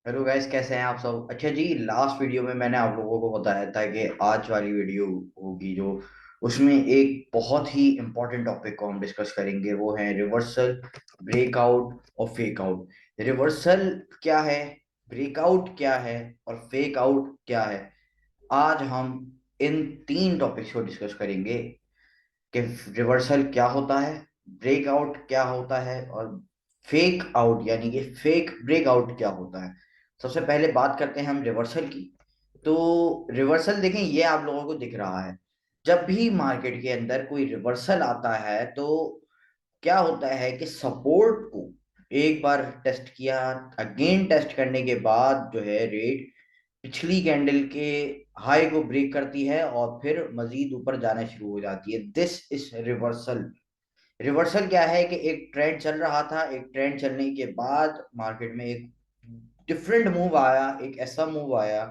Hello guys, कैसे हैं आप सब। अच्छा जी, लास्ट वीडियो में मैंने आप लोगों को बताया था कि आज वाली वीडियो होगी जो उसमें एक बहुत ही इंपॉर्टेंट टॉपिक को हम डिस्कस करेंगे। वो है रिवर्सल, ब्रेकआउट और फेक आउट। रिवर्सल क्या है, ब्रेकआउट क्या है और फेक आउट क्या है। आज हम इन तीन टॉपिक्स को डिस्कस करेंगे कि रिवर्सल क्या होता है, ब्रेकआउट क्या होता है और फेक आउट यानी कि फेक ब्रेकआउट क्या होता है। सबसे पहले बात करते हैं हम रिवर्सल की। तो रिवर्सल देखें, ये आप लोगों को दिख रहा है। जब भी मार्केट के अंदर कोई रिवर्सल आता है तो क्या होता है कि सपोर्ट को एक बार टेस्ट किया, अगेन टेस्ट करने के बाद जो है रेट पिछली कैंडल के हाई को ब्रेक करती है और फिर मजीद ऊपर जाना शुरू हो जाती है। This is reversal. रिवर्सल क्या है कि एक ट्रेंड चल रहा था, एक ट्रेंड चलने के बाद मार्केट में एक डिफरेंट मूव आया, एक ऐसा मूव आया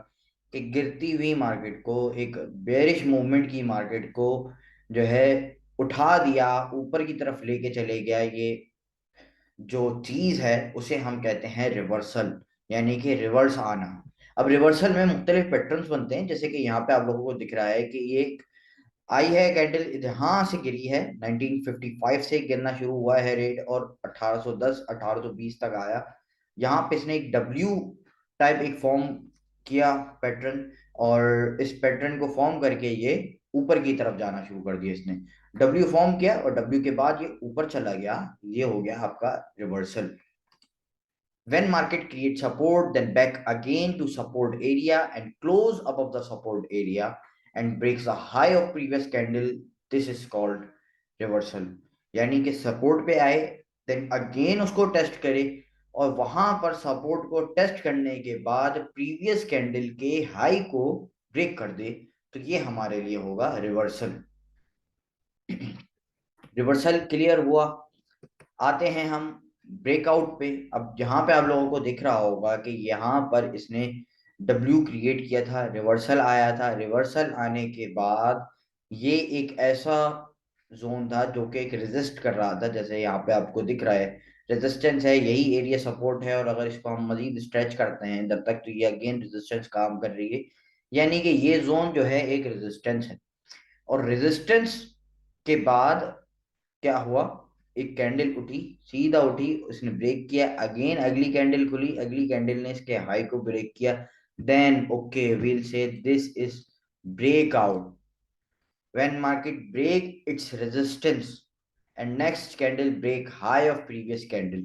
कि गिरती हुई मार्केट को, एक बेरिश मूवमेंट की मार्केट को जो है उठा दिया, ऊपर की तरफ लेके चले गया। ये जो चीज है उसे हम कहते हैं रिवर्सल, यानी कि रिवर्स आना। अब रिवर्सल में मुख्तलिफ पैटर्न्स बनते हैं, जैसे कि यहाँ पे आप लोगों को दिख रहा है कि ये आई है कैंडल, यहाँ से गिरी है, 1955 से गिरना शुरू हुआ है रेट और 1810 1820 तक आया। यहाँ पे इसने एक डब्ल्यू टाइप एक फॉर्म किया पैटर्न, और इस पैटर्न को फॉर्म करके ये ऊपर की तरफ जाना शुरू कर दिया इसने। डब्ल्यू फॉर्म किया और डब्ल्यू के बाद ये ऊपर चला गया। ये हो गया आपका reversal. When market creates support, then back again to support area and close above the support area and breaks the high of previous candle, this is called reversal. यानी कि सपोर्ट पे आए, देन अगेन उसको test करे और वहां पर support को टेस्ट करने के बाद प्रीवियस कैंडल के हाई को ब्रेक कर दे, तो ये हमारे लिए होगा रिवर्सल। रिवर्सल क्लियर हुआ। आते हैं हम ब्रेकआउट पे। अब यहाँ पे आप लोगों को दिख रहा होगा कि यहाँ पर इसने डब्ल्यू क्रिएट किया था, रिवर्सल आया था। रिवर्सल आने के बाद ये एक ऐसा जोन था जो कि एक रेजिस्ट कर रहा था, जैसे यहाँ पे आपको दिख रहा है रेजिस्टेंस है, यही एरिया सपोर्ट है। और अगर इसको हम मजीद स्ट्रेच करते हैं इधर तक तो ये अगेन रेजिस्टेंस काम कर रही है, यानी कि ये जोन जो है एक रेजिस्टेंस है। और रेजिस्टेंस के बाद क्या हुआ, एक कैंडल उठी, सीधा उठी, उसने ब्रेक किया, अगेन अगली कैंडल खुली, अगली कैंडल ने इसके हाई को ब्रेक किया। Then okay, will say this is breakout. When market break its resistance and next candle break high of previous candle,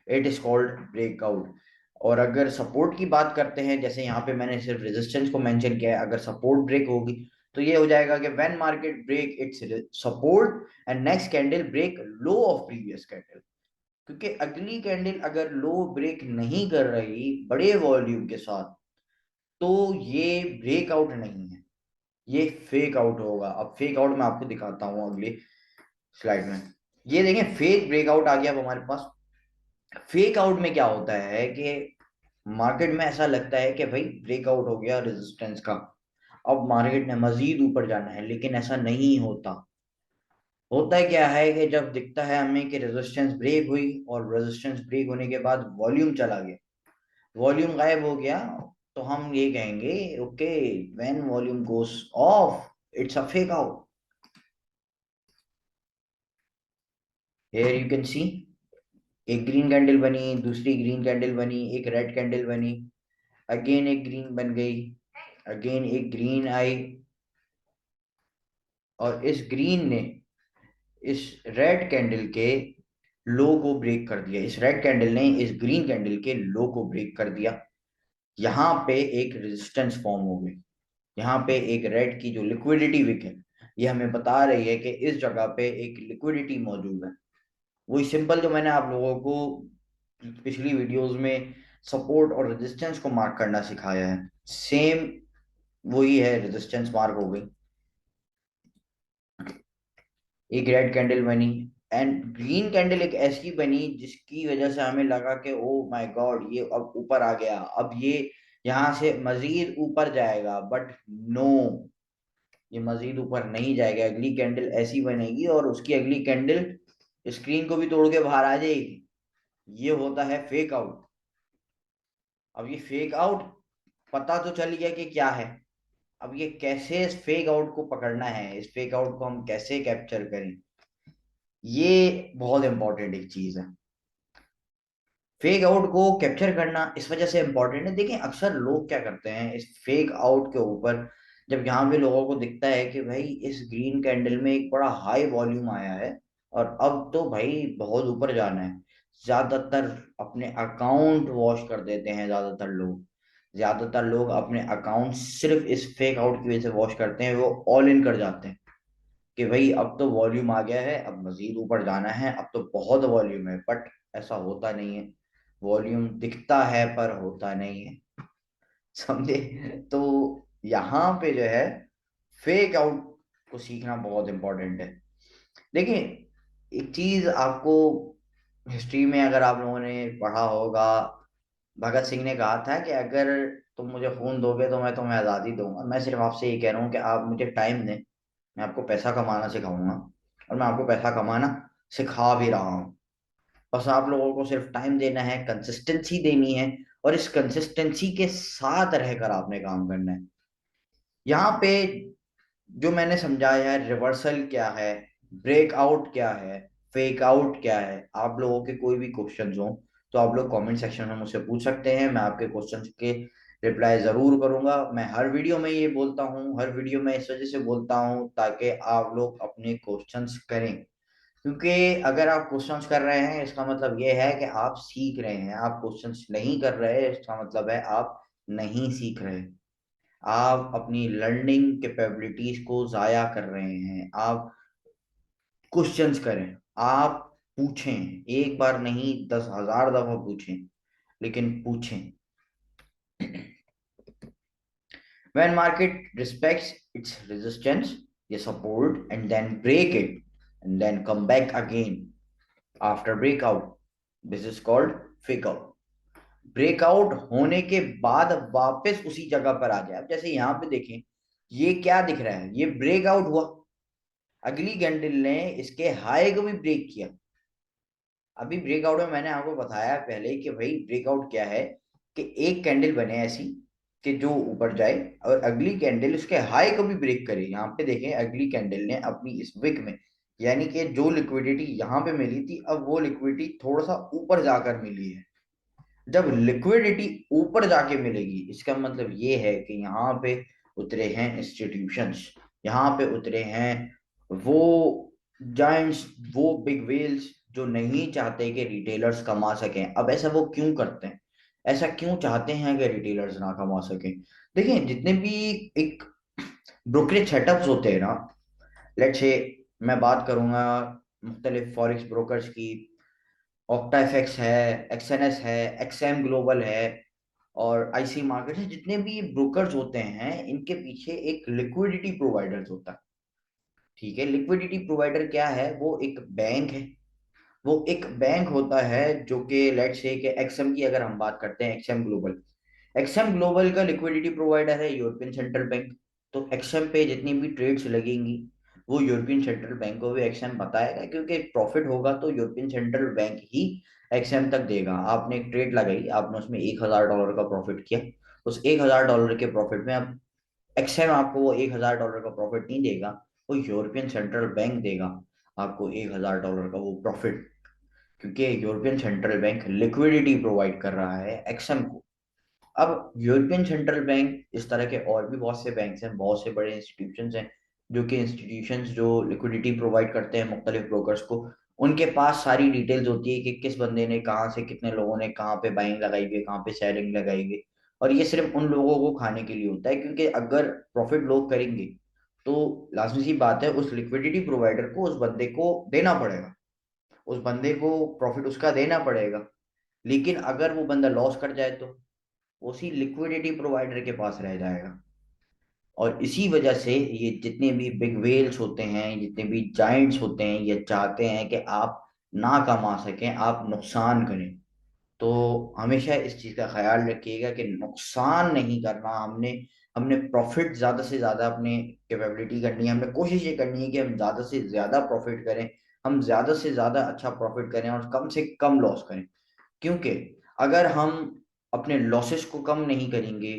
it is called breakout. और अगर सपोर्ट की बात करते हैं, जैसे यहाँ पे मैंने सिर्फ रेजिस्टेंस को मेंशन किया है, अगर सपोर्ट ब्रेक होगी तो ये हो जाएगा कि when market break its support and next candle break low of previous candle. क्योंकि अगली कैंडल अगर लो ब्रेक नहीं कर रही बड़े वॉल्यूम के साथ तो ये ब्रेकआउट नहीं है, ये फेक आउट होगा। अब फेक आउट मैं आपको दिखाता हूँ अगली स्लाइड में। ये देखें, फेक ब्रेकआउट आ गया अब हमारे पास। फेक आउट में क्या होता है कि मार्केट में ऐसा लगता है कि भाई ब्रेकआउट हो गया रेजिस्टेंस का, अब मार्केट ने मजीद ऊपर जाना है, लेकिन ऐसा नहीं होता। होता है क्या है कि जब दिखता है हमें कि रेजिस्टेंस ब्रेक हुई और रेजिस्टेंस ब्रेक होने के बाद वॉल्यूम चला गया, वॉल्यूम गायब हो गया, तो हम ये कहेंगे okay, when volume goes of it's a fake out. Here you can see, एक ग्रीन कैंडल बनी, दूसरी ग्रीन कैंडल बनी, एक रेड कैंडल बनी, अगेन एक ग्रीन बन गई, अगेन एक ग्रीन आई, और इस ग्रीन ने इस रेड कैंडल के लो को ब्रेक कर दिया, इस रेड कैंडल ने इस ग्रीन कैंडल के लो को ब्रेक कर दिया। यहाँ पे एक रेजिस्टेंस फॉर्म हो गई। यहाँ पे एक रेड की जो लिक्विडिटी विक है, ये हमें बता रही है कि इस जगह पे एक लिक्विडिटी मौजूद है। वही सिंपल जो मैंने आप लोगों को पिछली वीडियोस में सपोर्ट और रेजिस्टेंस को मार्क करना सिखाया है, सेम वही है, रेजिस्टेंस मार्क हो गई, एक रेड कैंडल बनी। एंड ग्रीन कैंडल एक ऐसी बनी जिसकी वजह से हमें लगा कि ओ माय गॉड, ये अब ऊपर आ गया, अब ये यहाँ से मजीद ऊपर जाएगा, बट नो, ये मजीद ऊपर नहीं जाएगा। अगली कैंडल ऐसी बनेगी और उसकी अगली कैंडल स्क्रीन को भी तोड़ के बाहर आ जाएगी। ये होता है फेक आउट। अब ये फेक आउट पता तो चल गया कि क्या है। अब ये कैसे इस फेक आउट को पकड़ना है, इस फेक आउट को हम कैसे कैप्चर करें, ये बहुत इंपॉर्टेंट एक चीज है। फेक आउट को कैप्चर करना इस वजह से इंपॉर्टेंट है, देखिए अक्सर लोग क्या करते हैं इस फेक आउट के ऊपर, जब यहाँ पे लोगों को दिखता है कि भाई इस ग्रीन कैंडल में एक बड़ा हाई वॉल्यूम आया है और अब तो भाई बहुत ऊपर जाना है, ज्यादातर अपने अकाउंट वॉश कर देते हैं। ज्यादातर लोग अपने अकाउंट सिर्फ इस फेक आउट की वजह से वॉश करते हैं, वो ऑल इन कर जाते हैं कि भाई अब तो वॉल्यूम आ गया है, अब मजीद ऊपर जाना है, अब तो बहुत वॉल्यूम है। बट ऐसा होता नहीं है, वॉल्यूम दिखता है पर होता नहीं है, समझे। तो यहाँ पे जो है फेक आउट को सीखना बहुत इंपॉर्टेंट है। देखिए एक चीज आपको हिस्ट्री में अगर आप लोगों ने पढ़ा होगा, भगत सिंह ने कहा था कि अगर तुम मुझे खून दोगे तो मैं तुम्हें आज़ादी दूंगा। मैं सिर्फ आपसे ये कह रहा हूँ कि आप मुझे टाइम दें, मैं आपको पैसा कमाना सिखाऊंगा और मैं आपको पैसा कमाना सिखा भी रहा हूँ। बस आप लोगों को सिर्फ टाइम देना है, कंसिस्टेंसी देनी है और इस कंसिस्टेंसी के साथ रहकर आपने काम करना है। यहाँ पे जो मैंने समझाया है, रिवर्सल क्या है, ब्रेकआउट क्या है, फेक आउट क्या है, आप लोगों के कोई भी क्वेश्चंस हो तो आप लोग कमेंट सेक्शन में मुझसे पूछ सकते हैं, मैं आपके क्वेश्चंस के रिप्लाई जरूर करूंगा। मैं हर वीडियो में ये बोलता हूँ, हर वीडियो में इस वजह से बोलता हूँ ताकि आप लोग अपने क्वेश्चंस करें, क्योंकि अगर आप क्वेश्चंस कर रहे हैं इसका मतलब ये है कि आप सीख रहे हैं। आप क्वेश्चंस नहीं कर रहे इसका मतलब है आप नहीं सीख रहे, आप अपनी लर्निंग कैपेबिलिटीज को जाया कर रहे हैं। आप क्वेश्चंस करें, आप पूछें, एक बार नहीं 10,000 दफा पूछें, लेकिन पूछें। When market respects its resistance, you support and then break it and then come back again after breakout. This is called fake out. Breakout होने के बाद वापस उसी जगह पर आ जाए। अब जैसे यहाँ पे देखें, ये क्या दिख रहा है, ये ब्रेकआउट हुआ, अगली कैंडल ने इसके हाई को भी ब्रेक किया। अभी ब्रेकआउट में मैंने आपको बताया पहले कि भाई ब्रेकआउट क्या है, कि एक कैंडल बने ऐसी कि जो ऊपर जाए और अगली कैंडल उसके हाई को भी ब्रेक करे। यहाँ पे देखें अगली कैंडल ने अपनी इस विक में, यानी कि जो लिक्विडिटी यहाँ पे मिली थी, अब वो लिक्विडिटी थोड़ा सा ऊपर जाकर मिली है। जब लिक्विडिटी ऊपर जाके मिलेगी इसका मतलब ये है कि यहाँ पे उतरे हैं इंस्टीट्यूशंस, यहाँ पे उतरे हैं वो जायंट्स, वो बिग वेल्स जो नहीं चाहते कि रिटेलर्स कमा सकें। अब ऐसा वो क्यों करते हैं, ऐसा क्यों चाहते हैं कि रिटेलर्स ना कमा सकें? देखिए जितने भी एक ब्रोकरेज सेटअप्स होते हैं ना, लेट्स से मैं बात करूंगा मुख्तलिफ फॉरेक्स ब्रोकर्स की, ऑक्टा एफएक्स है, एक्सएनएस है, एक्सएम ग्लोबल है और आईसी मार्केट है, जितने भी ब्रोकर्स होते हैं इनके पीछे एक लिक्विडिटी प्रोवाइडर्स होता है। ठीक है, लिक्विडिटी प्रोवाइडर क्या है, वो एक बैंक है। वो एक बैंक होता है जो कि लेट्स से कि एक्सएम की अगर हम बात करते हैं, एक्सएम ग्लोबल, एक्सएम ग्लोबल का लिक्विडिटी प्रोवाइडर है यूरोपियन सेंट्रल बैंक। तो एक्सएम पे जितनी भी ट्रेड्स लगेंगी वो यूरोपियन सेंट्रल बैंक को भी एक्सएम बताएगा, क्योंकि प्रॉफिट होगा तो यूरोपियन सेंट्रल बैंक ही एक्सएम तक देगा। आपने एक ट्रेड लगाई, आपने उसमें $1,000 का प्रॉफिट किया, उस $1,000 के प्रॉफिट में अब एक्सएम आपको वो $1,000 का प्रॉफिट नहीं देगा, वो यूरोपियन सेंट्रल बैंक देगा आपको $1,000 का वो प्रॉफिट, क्योंकि European central bank liquidity provide कर रहा है एक्सएम को। अब यूरोपियन सेंट्रल बैंक, इस तरह के और भी बहुत से बैंक्स हैं, बहुत से बड़े इंस्टीट्यूशंस हैं, जो कि इंस्टीट्यूशंस जो लिक्विडिटी प्रोवाइड करते हैं मुख्तलिफ ब्रोकर्स को, उनके पास सारी डिटेल्स होती है कि किस बंदे ने कहाँ से, कितने लोगों ने कहाँ पे बाइंग लगाई हुई है, कहाँ पे सेलिंग लगाई हुई है। और ये सिर्फ उन लोगों को खाने के लिए होता है, क्योंकि अगर प्रॉफिट लोग करेंगे तो लाजमी सी बात है उस लिक्विडिटी प्रोवाइडर को उस बंदे को देना पड़ेगा, उस बंदे को प्रॉफिट उसका देना पड़ेगा। लेकिन अगर वो बंदा लॉस कर जाए तो उसी लिक्विडिटी प्रोवाइडर के पास रह जाएगा। और इसी वजह से ये जितने भी बिग वेल्स होते हैं, जितने भी जाइंट्स होते हैं, ये चाहते हैं कि आप ना कमा सकें, आप नुकसान करें। तो हमेशा इस चीज का ख्याल रखिएगा कि नुकसान नहीं करना, हमने हमने प्रॉफिट ज्यादा से ज्यादा अपने कैपेबिलिटी करनी है, हमने कोशिश ये करनी है कि हम ज्यादा से ज्यादा प्रॉफिट करें, हम ज्यादा से ज्यादा अच्छा प्रॉफिट करें और कम से कम लॉस करें। क्योंकि अगर हम अपने लॉसेस को कम नहीं करेंगे,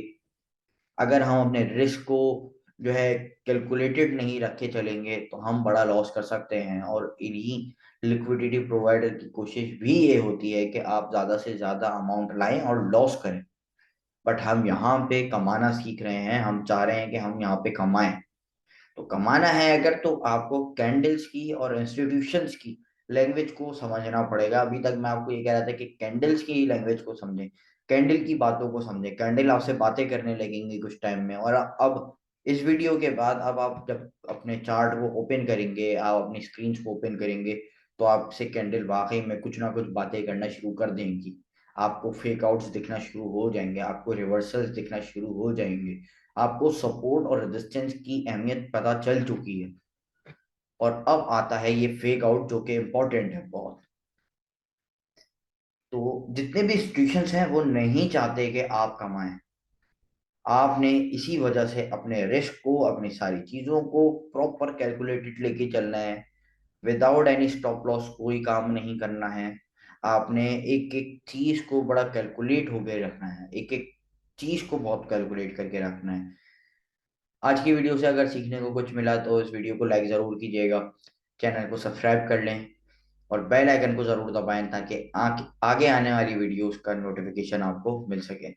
अगर हम अपने रिस्क को जो है कैलकुलेटेड नहीं रख के चलेंगे, तो हम बड़ा लॉस कर सकते हैं। और इन्हीं लिक्विडिटी प्रोवाइडर की कोशिश भी ये होती है कि आप ज्यादा से ज्यादा अमाउंट लाएं और लॉस करें। बट हम यहाँ पे कमाना सीख रहे हैं, हम चाह रहे हैं कि हम यहाँ पे कमाएं। तो कमाना है अगर, तो आपको कैंडल्स की और इंस्टीट्यूशंस की लैंग्वेज को समझना पड़ेगा। अभी तक मैं आपको ये कह रहा था कि कैंडल्स की लैंग्वेज को समझें, कैंडल की बातों को समझें, कैंडल आपसे बातें करने लगेंगी कुछ टाइम में। और अब इस वीडियो के बाद अब आप जब अपने चार्ट को ओपन करेंगे, आप अपनी स्क्रीन को ओपन करेंगे, तो आपसे कैंडल वाकई में कुछ ना कुछ बातें करना शुरू कर देंगी। आपको फेक आउट्स दिखना शुरू हो जाएंगे, आपको रिवर्सल्स दिखना शुरू हो जाएंगे, आपको सपोर्ट और रेजिस्टेंस की अहमियत पता चल चुकी है। और अब आता है ये फेक आउट, जो कि इम्पोर्टेंट है बहुत। तो जितने भी इंस्टीट्यूशंस हैं वो नहीं चाहते कि आप कमाएं। आपने इसी वजह से अपने रिस्क को, अपनी सारी चीजों को प्रॉपर कैलकुलेटेड लेके चलना है। विदाउट एनी स्टॉप लॉस कोई काम नहीं करना है। आपने एक एक चीज को बड़ा कैलकुलेट होके रखना है, एक एक चीज को बहुत कैलकुलेट करके रखना है। आज की वीडियो से अगर सीखने को कुछ मिला तो इस वीडियो को लाइक जरूर कीजिएगा, चैनल को सब्सक्राइब कर लें और बेल आइकन को जरूर दबाएं, ताकि आगे आने वाली वीडियोस का नोटिफिकेशन आपको मिल सके।